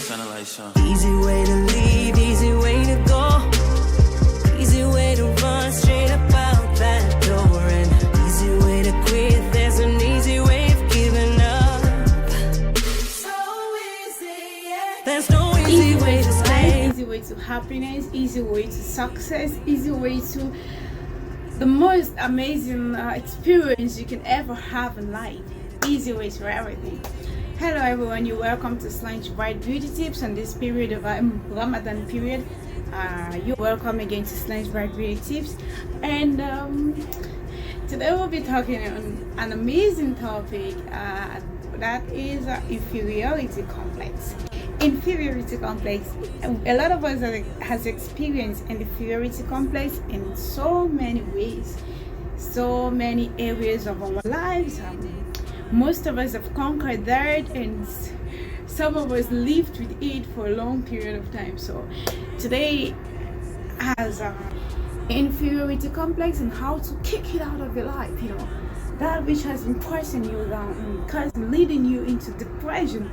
sounding like some. Easy way to leave, easy way to go. Easy way to run straight up out that door. And easy way to quit, there's an easy way of giving up. So easy, yeah. There's no easy way to stay. Easy way to happiness, easy way to success, easy way to the most amazing experience you can ever have in life. Easy ways for everything. Hello everyone, you're welcome to Slenge Bright Beauty Tips on this period of Ramadan period. You're welcome again to Slenge Bright Beauty Tips, and today we'll be talking on an amazing topic that is inferiority complex. Inferiority complex. A lot of us has experienced an inferiority complex in so many ways, so many areas of our lives. Most of us have conquered that, and some of us lived with it for a long period of time. So today has inferiority complex and how to kick it out of your life. You know, that which has been pressing you down and leading you into depression,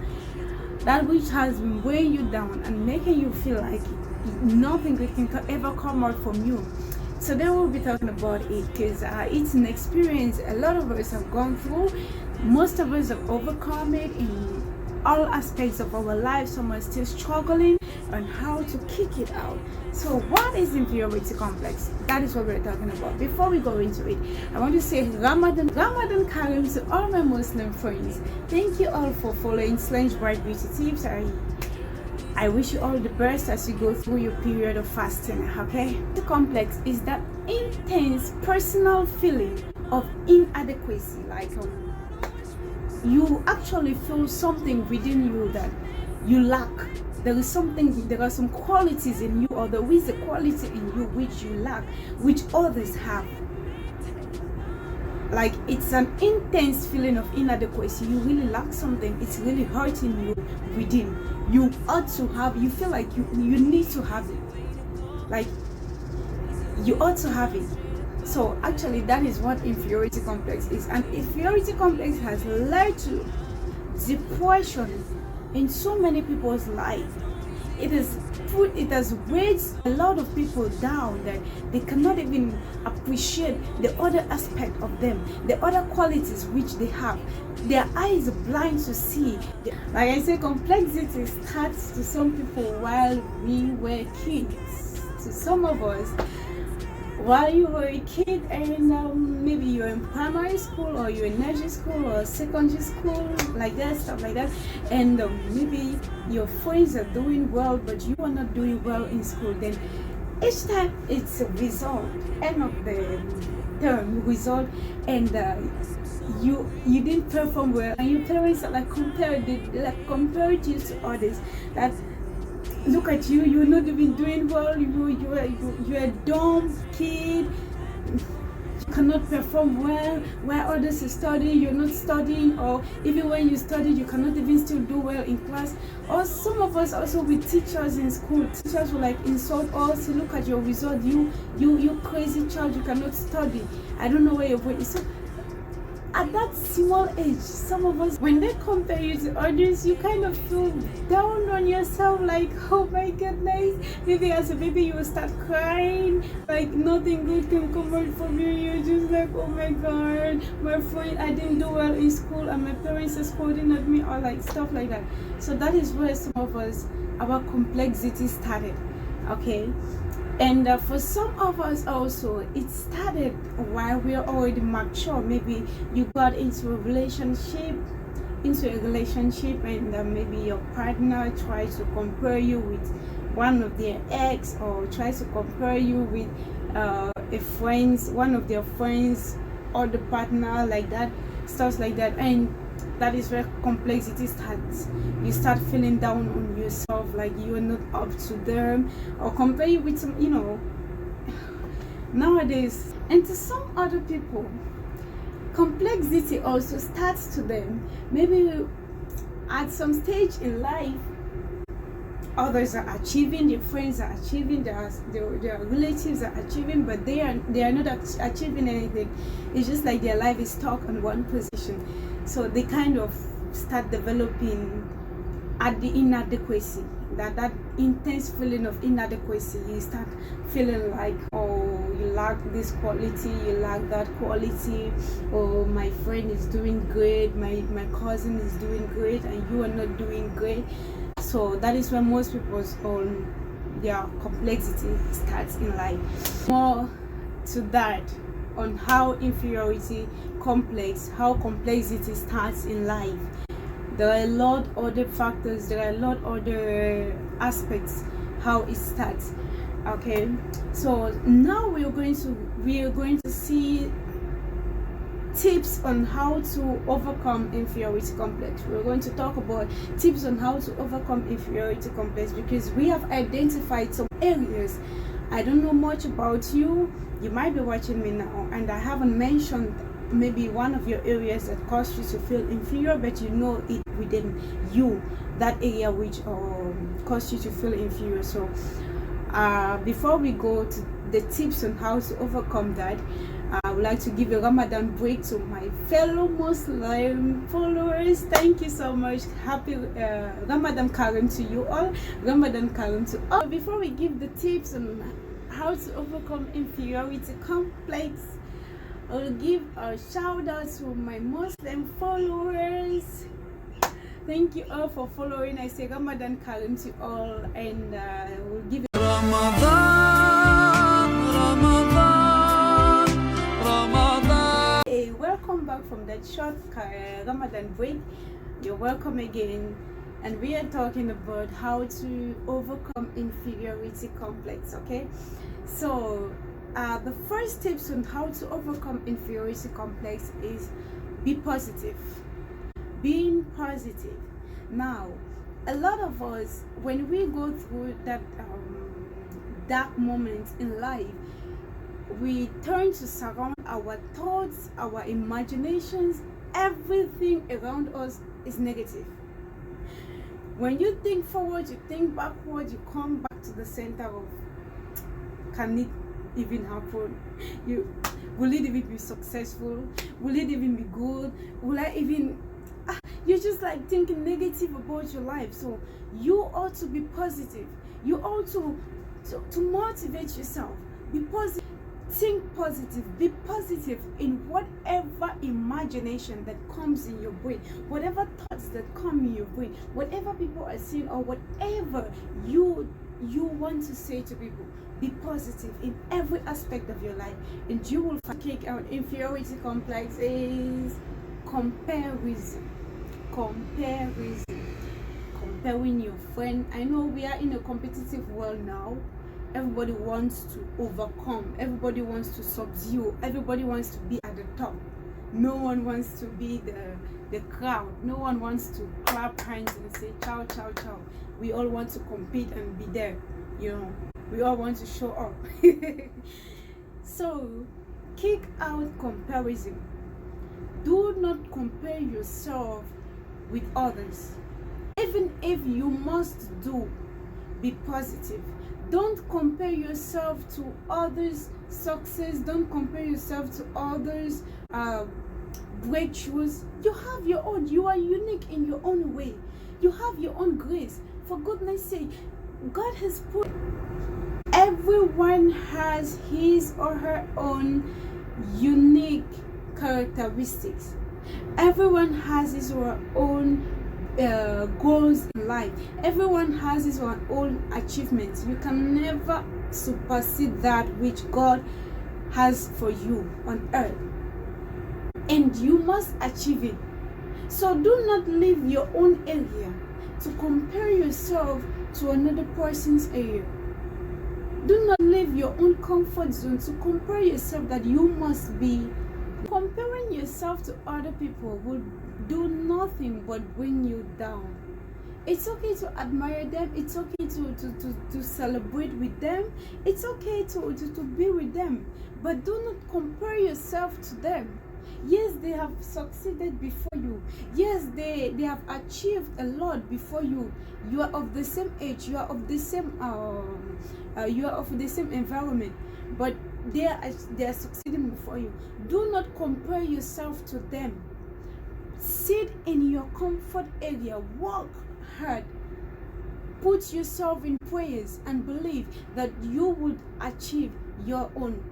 that which has been weighing you down and making you feel like nothing good can ever come out from you. So then we'll be talking about it because it's an experience a lot of us have gone through. Most of us have overcome it in all aspects of our lives. Some are still struggling on how to kick it out. So what is inferiority complex? That is what we're talking about. Before we go into it, I want to say Ramadan Kareem to all my Muslim friends. Thank you all for following Slenge Bright Beauty Tips. I wish you all the best as you go through your period of fasting, okay? The complex is that intense personal feeling of inadequacy, like you actually feel something within you that you lack. There are some qualities in you, or there is a quality in you which you lack, which others have. Like it's an intense feeling of inadequacy. You really lack something. It's really hurting you within. You ought to have, you feel like you need to have it. Like you ought to have it. So actually that is what inferiority complex is. And inferiority complex has led to depression in so many people's life. It has weighed a lot of people down that they cannot even appreciate the other aspect of them, the other qualities which they have. Their eyes are blind to see. Like I say, complexity starts to some people while we were kids. To some of us, while you were a kid, and maybe you're in primary school, or you're in nursery school, or secondary school, like that, stuff like that, and maybe your friends are doing well, but you are not doing well in school. Then each time it's a result, end of the term result, and you didn't perform well, and your parents are like compared you to others. That look at you, you're not even doing well, you're a dumb kid, you cannot perform well, while others are studying, you're not studying, or even when you studied, you cannot even still do well in class. Or some of us also with teachers in school, teachers will like insult us, look at your result, you crazy child, you cannot study, I don't know where you're going. So at that small age, some of us, when they compare you to others, you kind of feel down on yourself, like, oh my goodness. Maybe as a baby you will start crying, like nothing good can come out from you. You're just like, oh my god, my friend, I didn't do well in school and my parents are scolding at me, or like stuff like that. So that is where some of us, our complexity started, okay? And for some of us also, it started while we are already mature. Maybe you got into a relationship, and maybe your partner tries to compare you with one of their ex, or tries to compare you with one of their friends, or the partner, like that, stuff like that. And that is where complexity starts. You start feeling down on yourself, like you're not up to them, or compare you with some, nowadays. And to some other people, complexity also starts to them. Maybe at some stage in life, others are achieving, their friends are achieving, their relatives are achieving, but they are not achieving anything. It's just like their life is stuck on one position. So they kind of start developing at the inadequacy, that intense feeling of inadequacy. You start feeling like, oh, you lack this quality, you lack that quality. Oh, my friend is doing great, my cousin is doing great, and you are not doing great. So that is when most people's their complexity starts in life. More to that on how inferiority how complexity starts in life. There are a lot other factors, there are a lot other aspects how it starts. Okay, so now we are going to see tips on how to overcome inferiority complex. We're going to talk about tips on how to overcome inferiority complex, because we have identified some areas. I don't know much about you. You might be watching me now and I haven't mentioned maybe one of your areas that cause you to feel inferior, but you know it within you, that area which cause you to feel inferior. So before we go to the tips on how to overcome that, I would like to give a Ramadan break to my fellow Muslim followers. Thank you so much. Happy Ramadan Karim to you all. Ramadan Karim to all. Before we give the tips on how to overcome inferiority complex, I'll give a shout out to my Muslim followers. Thank you all for following. I say Ramadan Karim to all, and we'll give it Ramadan. Hey, welcome back from that short Ramadan break. You're welcome again, and we are talking about how to overcome inferiority complex. Okay, so the first tips on how to overcome inferiority complex is be positive. Being positive. Now, a lot of us, when we go through that dark moment in life, we turn to surround our thoughts, our imaginations, everything around us is negative. When you think forward, you think backward, you come back to the center of, can it even happen? Will it even be successful? Will it even be good? Will I even you're just like thinking negative about your life. So you ought to be positive. You ought to motivate yourself. Be positive. Think positive. Be positive in whatever imagination that comes in your brain, whatever thoughts that come in your brain, whatever people are saying, or whatever you want to say to people. Be positive in every aspect of your life, and you will kick out inferiority complex is comparison. Comparing your friend. I know we are in a competitive world now. Everybody wants to overcome, everybody wants to subdue, everybody wants to be at the top. No one wants to be the crowd. No one wants to clap hands and say ciao ciao ciao. We all want to compete and be there, you know. We all want to show up. So kick out comparison. Do not compare yourself with others. Even if you must do, be positive. Don't compare yourself to others' success. Don't compare yourself to others' breakthroughs. You have your own. You are unique in your own way. You have your own grace. For goodness sake, God has put, everyone has his or her own unique characteristics. Everyone has his or her own goals in life. Everyone has his or her own achievements. You can never supersede that which God has for you on earth, and you must achieve it. So do not leave your own area to compare yourself to another person's area. Do not leave your own comfort zone to compare yourself that you must be. Comparing yourself to other people will do nothing but bring you down. It's okay to admire them. It's okay to celebrate with them. It's okay to be with them. But do not compare yourself to them. Yes, they have succeeded before you. Yes, they have achieved a lot before you. You are of the same age. You are of the same environment. But they are succeeding before you. Do not compare yourself to them. Sit in your comfort area. Work hard. Put yourself in prayers and believe that you would achieve your own.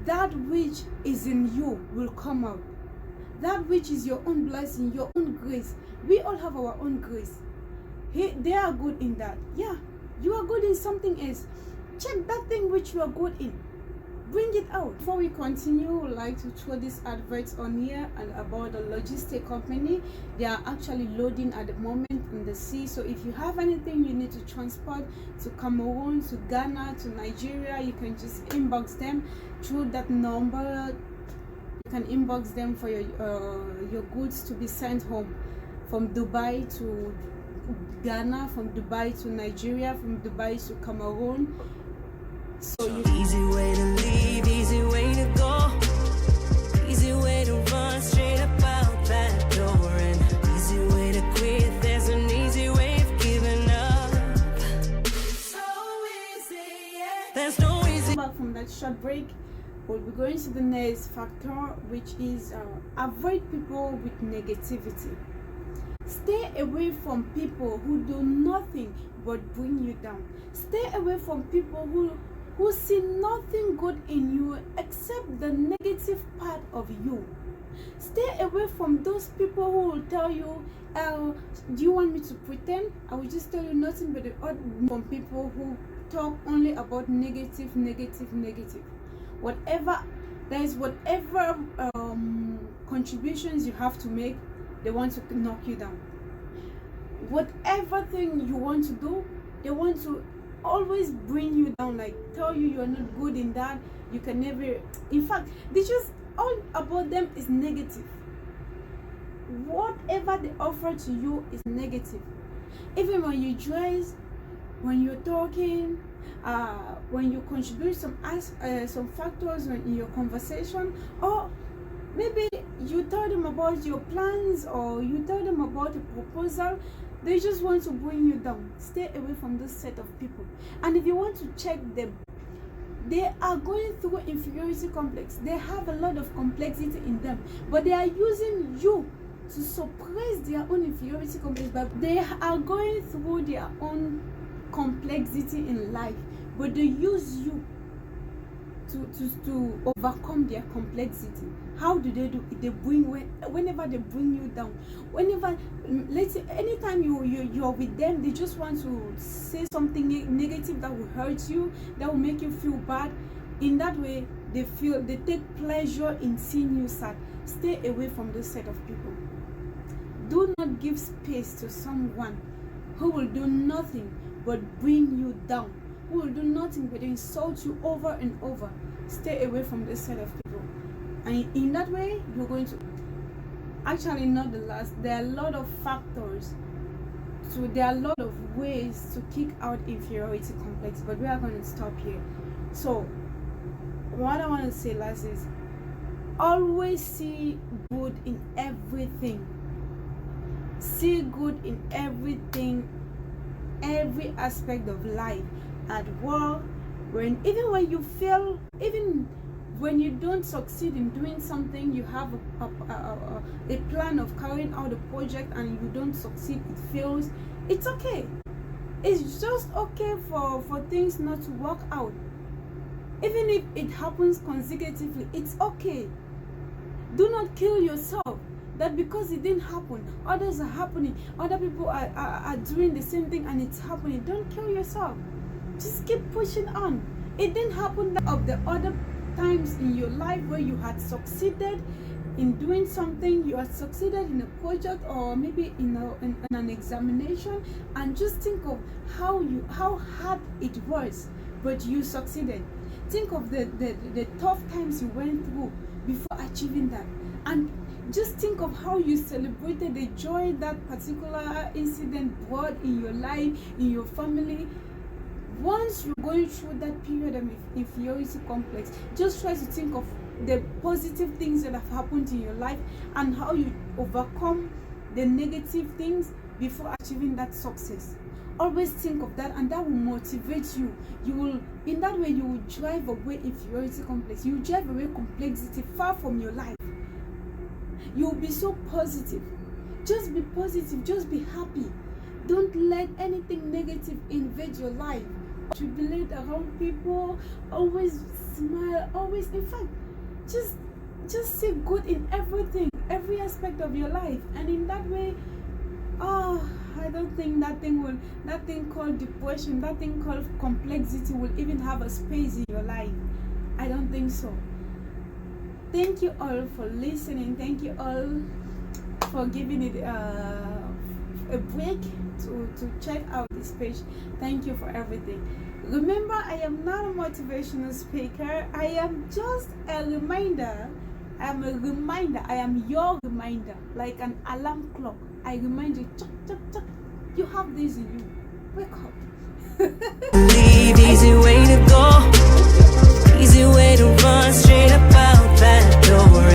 That which is in you will come out. That which is your own blessing, your own grace. We all have our own grace. They are good in that. Yeah, you are good in something else. Check that thing which you are good in. Bring it out. Before we continue, I would like to throw this advert on here and about the logistic company. They are actually loading at the moment in the sea. So if you have anything you need to transport to Cameroon, to Ghana, to Nigeria, you can just inbox them through that number. You can inbox them for your goods to be sent home from Dubai to Ghana, from Dubai to Nigeria, from Dubai to Cameroon. So easy way to leave, easy way to go, easy way to run straight up out that door, and easy way to quit. There's an easy way of giving up. So easy, yeah. There's no easy. Back from that short break, we'll be going to the next factor, which is avoid people with negativity. Stay away from people who do nothing but bring you down. Stay away from people who see nothing good in you except the negative part of you. Stay away from those people who will tell you, do you want me to pretend? I will just tell you nothing but the odd. From people who talk only about negative. Whatever contributions you have to make, they want to knock you down. Whatever thing you want to do, they want to always bring you down, like tell you you're not good in that, you can never. In fact, they just all about them is negative. Whatever they offer to you is negative. Even when you dress, when you're talking, when you contribute some factors in your conversation, or maybe you tell them about your plans or you tell them about a proposal, they just want to bring you down. Stay away from this set of people. And if you want to check them, they are going through inferiority complex. They have a lot of complexity in them, but they are using you to suppress their own inferiority complex. But they are going through their own complexity in life, but they use you to overcome their complexity. How do? They bring, whenever they bring you down, whenever, let's say, anytime you're with them, they just want to say something negative that will hurt you, that will make you feel bad. In that way, they take pleasure in seeing you sad. Stay away from this set of people. Do not give space to someone who will do nothing but bring you down, who will do nothing but insult you over and over. Stay away from this set of people. And in that way, you're going to, actually not the last, there are a lot of factors, so there are a lot of ways to kick out inferiority complex, but we are going to stop here. So what I want to say last is, always see good in everything. See good in everything, every aspect of life, at work, even when you fail, even when you don't succeed in doing something, you have a plan of carrying out a project and you don't succeed, it fails, it's okay. It's just okay for things not to work out. Even if it happens consecutively, it's okay. Do not kill yourself that because it didn't happen, others are happening, other people are doing the same thing and it's happening. Don't kill yourself. Just keep pushing on. It didn't happen of the other times in your life where you had succeeded in doing something, you had succeeded in a project or maybe in an examination, and just think of how hard it was, but you succeeded. Think of the tough times you went through before achieving that, and just think of how you celebrated the joy that particular incident brought in your life, in your family. Once you're going through that period of inferiority complex, just try to think of the positive things that have happened in your life and how you overcome the negative things before achieving that success. Always think of that, and that will motivate you. You will, in that way, you will drive away inferiority complex. You will drive away complexity far from your life. You will be so positive. Just be positive. Just be happy. Don't let anything negative invade your life. Jubilate around people, always smile, always, in fact, just see good in everything, every aspect of your life. And in that way, I don't think that thing called depression, that thing called complexity will even have a space in your life. I don't think so. Thank you all for listening. Thank you all for giving it a break to check out this page. Thank you for everything. Remember, I am not a motivational speaker. I am just a reminder. I am a reminder. I am your reminder, like an alarm clock. I remind you, chuck, chuck, chuck. You have this in you. Wake up. Leave, easy way to